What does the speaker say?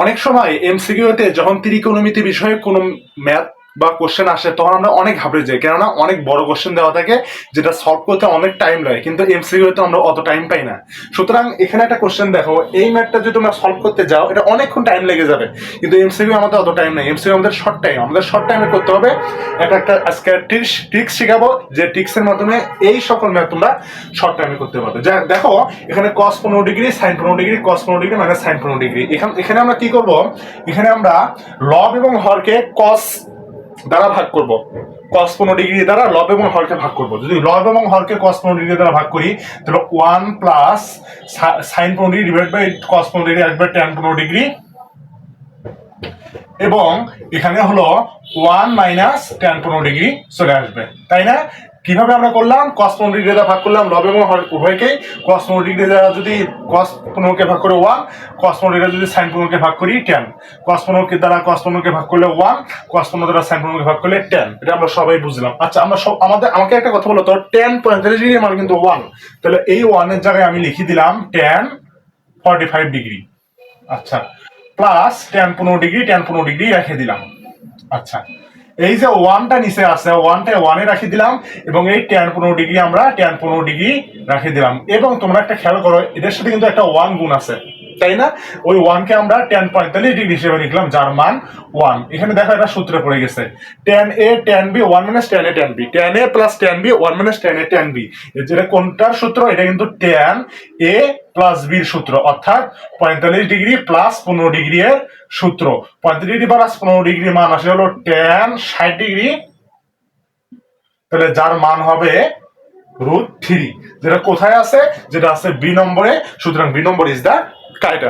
অনেক সময় এমসিকিউতে যখন ত্রিকোণমিতি বিষয়ে কোনো ম্যাথ বা কোশ্চেন আসে তখন আমরা অনেক ঘাবড়ে যাই, কেননা অনেক বড় কোশ্চেন দেওয়া থাকে যেটা সলভ করতে অনেক টাইম লাগে, কিন্তু এমসিকিউতে আমরা অত টাইম পাই না। সুতরাং এখানে একটা কোশ্চেন দেখো, এই ম্যাথটা যদি তোমরা সলভ করতে যাও এটা অনেকক্ষণ টাইম লেগে যাবে, কিন্তু এমসিকিউ আমাদের অত টাইম নেই। এমসিকিউ আমাদের শর্ট টাইম, আমাদের শর্ট টাইমে করতে হবে। একটা আজকে ট্রিক্স শিখাবো, যে ট্রিক্সের মাধ্যমে এই সকল ম্যাথ তোমরা শর্ট টাইমে করতে পারবে। যা দেখো, এখানে cos 15 degree, sin 15 degree, cos 15 degree মানে sin 15 ডিগ্রি। এখানে আমরা কি করব, এখানে আমরা লব এবং হরকে cos দ্বারা ভাগ করব। cos 15 ডিগ্রি দ্বারা লব এবং হরকে ভাগ করব। যদি লব এবং হরকে cos 15 ডিগ্রি দ্বারা ভাগ করি, তাহলে 1 plus sin 15 degree divide by cos 15 degree আসবে tan 15 ডিগ্রি, এবং এখানে হলো 1 মাইনাস tan 15 ডিগ্রি চলে আসবে, তাই না? কিভাবে আমরা করলাম, cos 15 ডিগ্রি দ্বারা ভাগ করলাম লব এবং হর উভয়কেই। cos 15 ডিগ্রি দ্বারা যদি cos 15 কে ভাগ করে 1, cos 15 ডিগ্রি যদি sin 15 কে ভাগ করি tan, cos 15 কে দ্বারা cos 15 কে ভাগ করলে 1, cos 15 দ্বারা sin 15 কে ভাগ করলে tan। এটা আমরা সবাই বুঝলাম। আচ্ছা, আমরা সব আমাকে একটা কথা বলো তো, tan 45 ডিগ্রি মানে কিন্তু 1, তাহলে এই 1 এর জায়গায় আমি লিখে দিলাম tan 45 ডিগ্রি। আচ্ছা, plus tan 15 degree, tan 15 degree রেখে দিলাম। আচ্ছা, এই যে ওয়ানটা নিচে আছে, ওয়ানটা ওয়ানে রাখি দিলাম, এবং এই tan 15 ডিগ্রি আমরা tan 15 ডিগ্রি রাখি দিলাম। এবং তোমরা একটা খেয়াল করো, এদের সাথে কিন্তু একটা ওয়ান গুণ আছে, তাই না? ওই ওয়ানকে আমরা tan 45 ডিগ্রি হিসেবে লিখলাম, যার মান 1। এখানে দেখো এটা সূত্রে পড়ে গেছে, tan a tan b 1 minus tan a tan b, tan a plus tan b 1 minus tan a tan b। যেটা কোনটার সূত্র? এটা কিন্তু tan a প্লাস b এর সূত্র, অর্থাৎ 45 ডিগ্রি প্লাস 15 ডিগ্রি এর সূত্র। 45 ডিগ্রি প্লাস 15 ডিগ্রি মান আসে হলো tan 60 ডিগ্রি, তাহলে যার মান হবে √3, যেটা কোথায় আছে? যেটা আছে বি নম্বরে। সুতরাং B number is the correct.